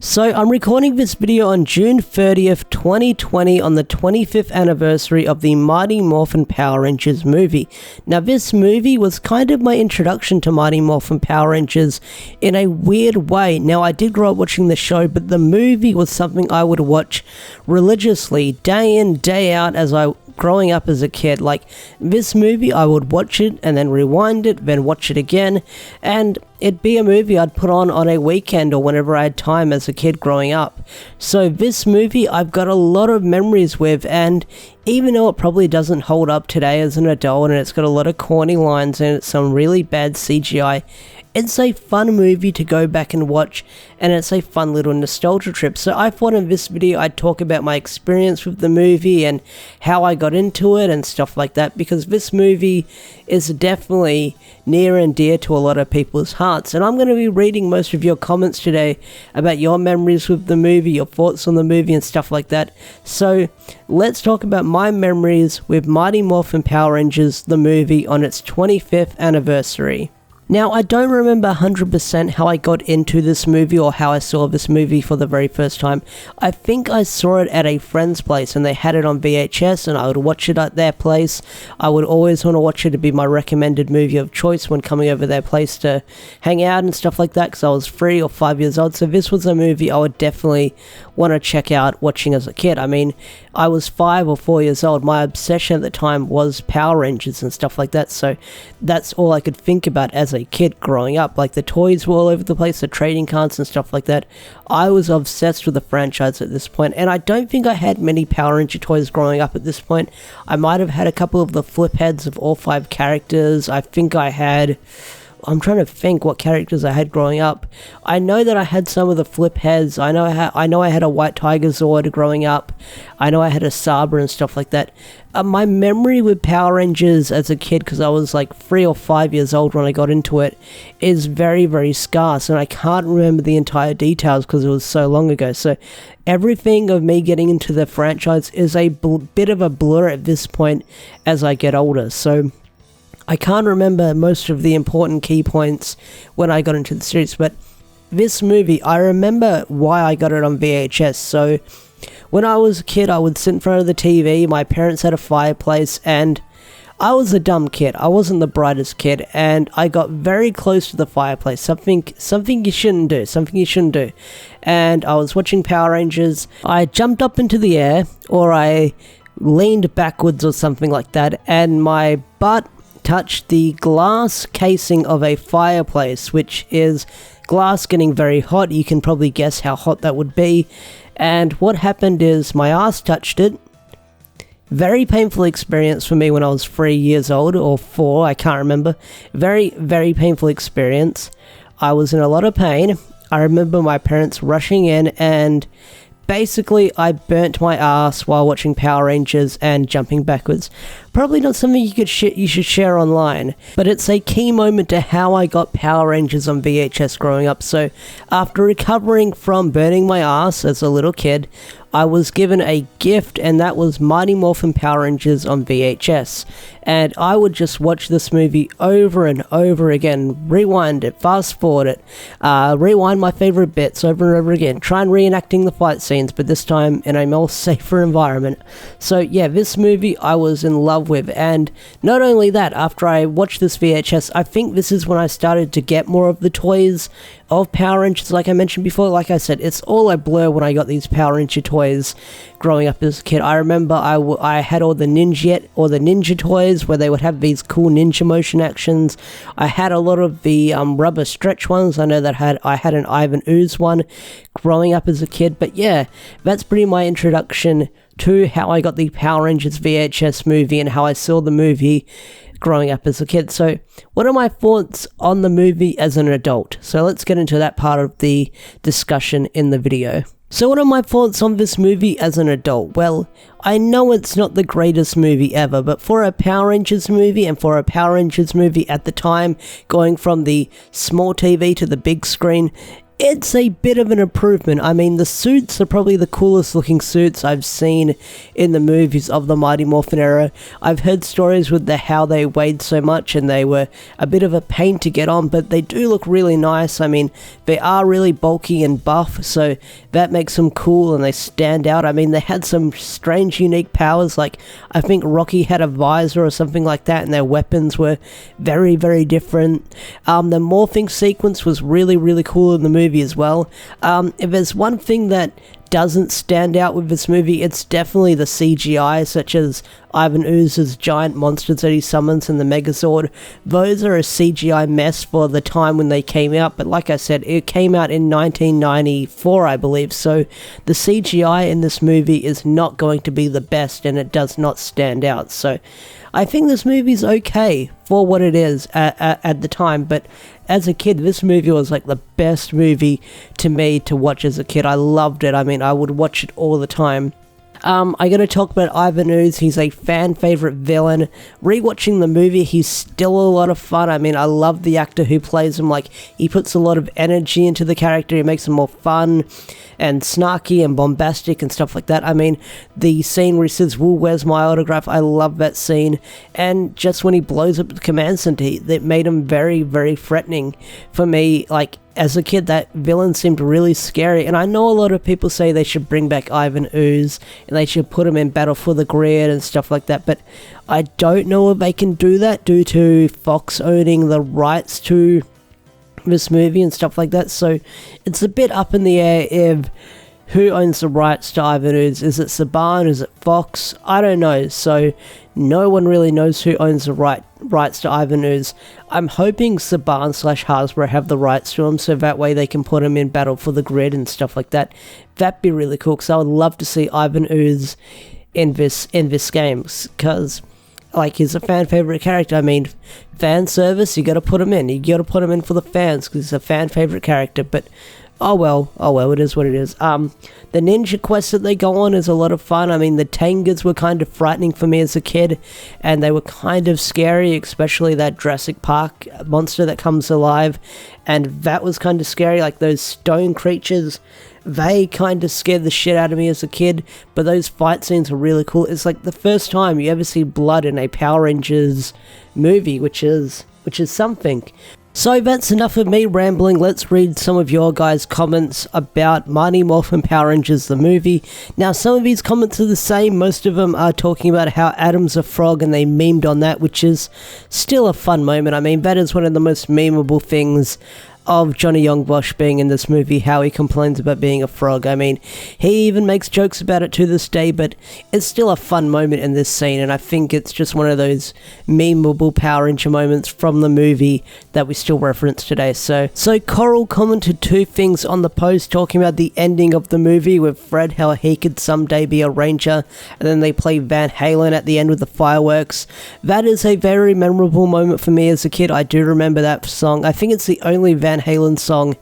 So I'm recording this video on June 30th, 2020 on the 25th anniversary of the Mighty Morphin Power Rangers movie. Now this movie was kind of my introduction to Mighty Morphin Power Rangers in a weird way. Now I did grow up watching the show, but the movie was something I would watch religiously, day in, day out growing up as a kid. Like this movie, I would watch it and then rewind it, then watch it again, and it'd be a movie I'd put on a weekend or whenever I had time as a kid growing up. So this movie I've got a lot of memories with, and even though it probably doesn't hold up today as an adult and it's got a lot of corny lines and it's some really bad CGI, it's a fun movie to go back and watch, and it's a fun little nostalgia trip. So I thought in this video I'd talk about my experience with the movie and how I got into it and stuff like that, because this movie is definitely near and dear to a lot of people's hearts. And I'm going to be reading most of your comments today about your memories with the movie, your thoughts on the movie and stuff like that. So let's talk about my memories with Mighty Morphin Power Rangers, the movie, on its 25th anniversary. Now, I don't remember 100% how I got into this movie or how I saw this movie for the very first time. I think I saw it at a friend's place and they had it on VHS and I would watch it at their place. I would always want to watch it to be my recommended movie of choice when coming over their place to hang out and stuff like that, because I was 3 or 5 years old. So this was a movie I would definitely want to check out watching as a kid. I mean, I was 5 or 4 years old. My obsession at the time was Power Rangers and stuff like that. So that's all I could think about as a kid growing up. Like the toys were all over the place, the trading cards and stuff like that. I was obsessed with the franchise at this point, and I don't think I had many Power Ranger toys growing up at this point. I might have had a couple of the flip heads of all 5 characters. I think I'm trying to think what characters I had growing up. I know that I had some of the flip heads. I know I had a White Tiger Zord growing up. I know I had a Saber and stuff like that. My memory with Power Rangers as a kid, because I was like 3 or 5 years old when I got into it, is very, very scarce, and I can't remember the entire details because it was so long ago. So everything of me getting into the franchise is a bit of a blur at this point as I get older. So I can't remember most of the important key points when I got into the series, but this movie, I remember why I got it on VHS. So when I was a kid, I would sit in front of the TV, my parents had a fireplace, and I was a dumb kid. I wasn't the brightest kid, and I got very close to the fireplace, something you shouldn't do, and I was watching Power Rangers. I jumped up into the air, or I leaned backwards or something like that, and my butt touched the glass casing of a fireplace, which is glass getting very hot. You can probably guess how hot that would be. And what happened is my ass touched it. Very painful experience for me when I was 3 years old, or 4, I can't remember. Very, very painful experience. I was in a lot of pain. I remember my parents rushing in, and basically I burnt my ass while watching Power Rangers and jumping backwards. Probably not something you should share online, but it's a key moment to how I got Power Rangers on VHS growing up. So after recovering from burning my ass as a little kid, I was given a gift, and that was Mighty Morphin Power Rangers on VHS. And I would just watch this movie over and over again, rewind it, fast forward it, rewind my favorite bits over and over again, try and reenacting the fight scenes, but this time in a more safer environment. So yeah, this movie I was in love with. And not only that, after I watched this VHS, I think this is when I started to get more of the toys of Power Rangers. Like I mentioned before, like I said, it's all a blur when I got these Power Ranger toys growing up as a kid. I remember I had all the ninja toys where they would have these cool ninja motion actions. I had a lot of the rubber stretch ones. I know that I had an Ivan Ooze one growing up as a kid. But yeah, that's pretty my introduction to how I got the Power Rangers VHS movie and how I saw the movie growing up as a kid. So what are my thoughts on the movie as an adult? So let's get into that part of the discussion in the video. So what are my thoughts on this movie as an adult? Well, I know it's not the greatest movie ever, but for a Power Rangers movie, and for a Power Rangers movie at the time, going from the small TV to the big screen, It's a bit of an improvement. I mean, the suits are probably the coolest looking suits I've seen in the movies of the Mighty Morphin era. I've heard stories with how they weighed so much and they were a bit of a pain to get on, but they do look really nice. I mean, they are really bulky and buff, so that makes them cool and they stand out. I mean, they had some strange, unique powers, like I think Rocky had a visor or something like that, and their weapons were very, very different. The morphing sequence was really, really cool in the movie as well. If there's one thing that doesn't stand out with this movie, it's definitely the CGI, such as Ivan Ooze's giant monsters that he summons in the Megazord. Those are a CGI mess for the time when they came out, but like I said, it came out in 1994, I believe, so the CGI in this movie is not going to be the best, and it does not stand out. So I think this movie's okay for what it is at the time, but as a kid, this movie was like the best movie to me to watch as a kid. I loved it. I mean, I would watch it all the time. I'm going to talk about Ivan Ooze. He's a fan favorite villain. Rewatching the movie, he's still a lot of fun. I mean, I love the actor who plays him. Like, he puts a lot of energy into the character. He makes him more fun and snarky and bombastic and stuff like that. I mean, the scene where he says, "Woo, where's my autograph?" I love that scene. And just when he blows up the command center, that made him very, very threatening for me. Like, as a kid, that villain seemed really scary, and I know a lot of people say they should bring back Ivan Ooze, and they should put him in Battle for the Grid and stuff like that, but I don't know if they can do that due to Fox owning the rights to this movie and stuff like that, so it's a bit up in the air if who owns the rights to Ivan Ooze. Is it Saban? Is it Fox? I don't know, so no one really knows who owns the rights to Ivan Ooze. I'm hoping Saban/Hasbro have the rights to him, so that way they can put him in Battle for the Grid and stuff like that. That'd be really cool, because I would love to see Ivan Ooze in this game, because like, he's a fan favorite character. I mean, fan service, you gotta put him in. You gotta put him in for the fans, because he's a fan favorite character, but oh well, it is what it is. The ninja quest that they go on is a lot of fun. I mean, the Tangas were kind of frightening for me as a kid, and they were kind of scary, especially that Jurassic Park monster that comes alive, and that was kind of scary. Like, those stone creatures, they kind of scared the shit out of me as a kid, but those fight scenes were really cool. It's like the first time you ever see blood in a Power Rangers movie, which is something. So that's enough of me rambling. Let's read some of your guys' comments about Mighty Morphin Power Rangers the movie. Now, some of these comments are the same. Most of them are talking about how Adam's a frog, and they memed on that, which is still a fun moment. I mean, that is one of the most memeable things of Johnny Youngbosch being in this movie, how he complains about being a frog. I mean, he even makes jokes about it to this day, but it's still a fun moment in this scene, and I think it's just one of those memeable Power Ranger moments from the movie that we still reference today. So Coral commented two things on the post, talking about the ending of the movie with Fred, how he could someday be a ranger, and then they play Van Halen at the end with the fireworks. That is a very memorable moment for me as a kid. I do remember that song. I think it's the only Van Halen song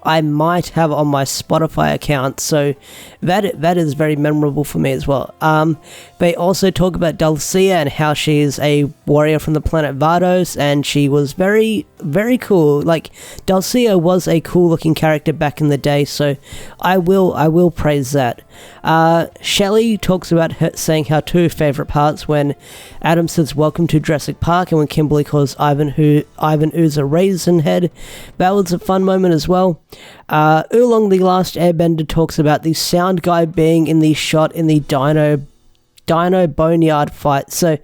I might have on my Spotify account, so that is very memorable for me as well. They also talk about Dulce and how she is a warrior from the planet Vardos, and she was very, very cool. Like, Dulce was a cool looking character back in the day, so I will praise that. Shelley talks about her saying her two favourite parts, when Adam says "Welcome to Jurassic Park" and when Kimberly calls Ivan Ooze a raisin head. That was a fun moment as well. Oolong the Last Airbender talks about the sound guy being in the shot in the Dino Boneyard fight. So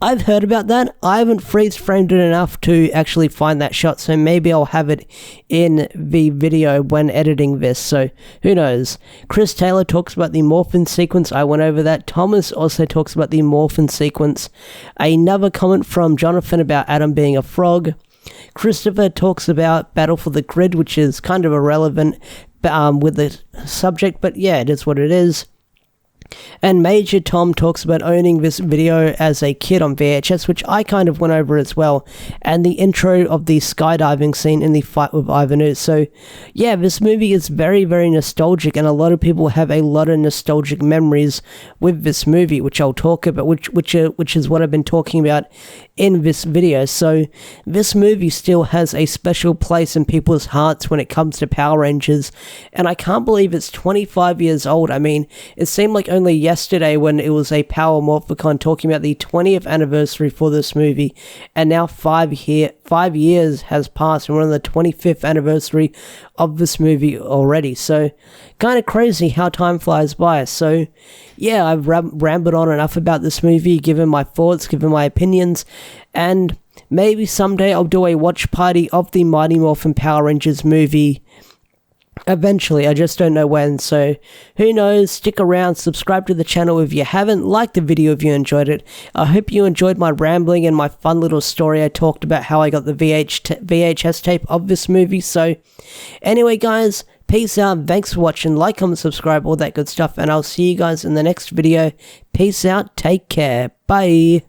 I've heard about that. I haven't freeze framed it enough to actually find that shot, so maybe I'll have it in the video when editing this, so who knows. Chris Taylor talks about the Morphin sequence. I went over that. Thomas also talks about the Morphin sequence. Another comment from Jonathan about Adam being a frog. Christopher talks about Battle for the Grid, which is kind of irrelevant with the subject, but yeah, it is what it is. And Major Tom talks about owning this video as a kid on VHS, which I kind of went over as well, and the intro of the skydiving scene in the fight with Ivan Ooze. So yeah, this movie is very, very nostalgic, and a lot of people have a lot of nostalgic memories with this movie, which I'll talk about, which is what I've been talking about in this video. So this movie still has a special place in people's hearts when it comes to Power Rangers, and I can't believe it's 25 years old. I mean, it seemed like only yesterday when it was a Power Morphicon talking about the 20th anniversary for this movie, and now 5 years has passed and we're on the 25th anniversary of this movie already. So kind of crazy how time flies by. So yeah, I've rambled on enough about this movie, given my thoughts, given my opinions, and maybe someday I'll do a watch party of the Mighty Morphin Power Rangers movie. Eventually, I just don't know when, so who knows. Stick around, subscribe to the channel if you haven't, like the video if you enjoyed it. I hope you enjoyed my rambling and my fun little story. I talked about how I got the VHS tape of this movie. So anyway guys, peace out, thanks for watching, like, comment, subscribe, all that good stuff, and I'll see you guys in the next video. Peace out, take care, bye.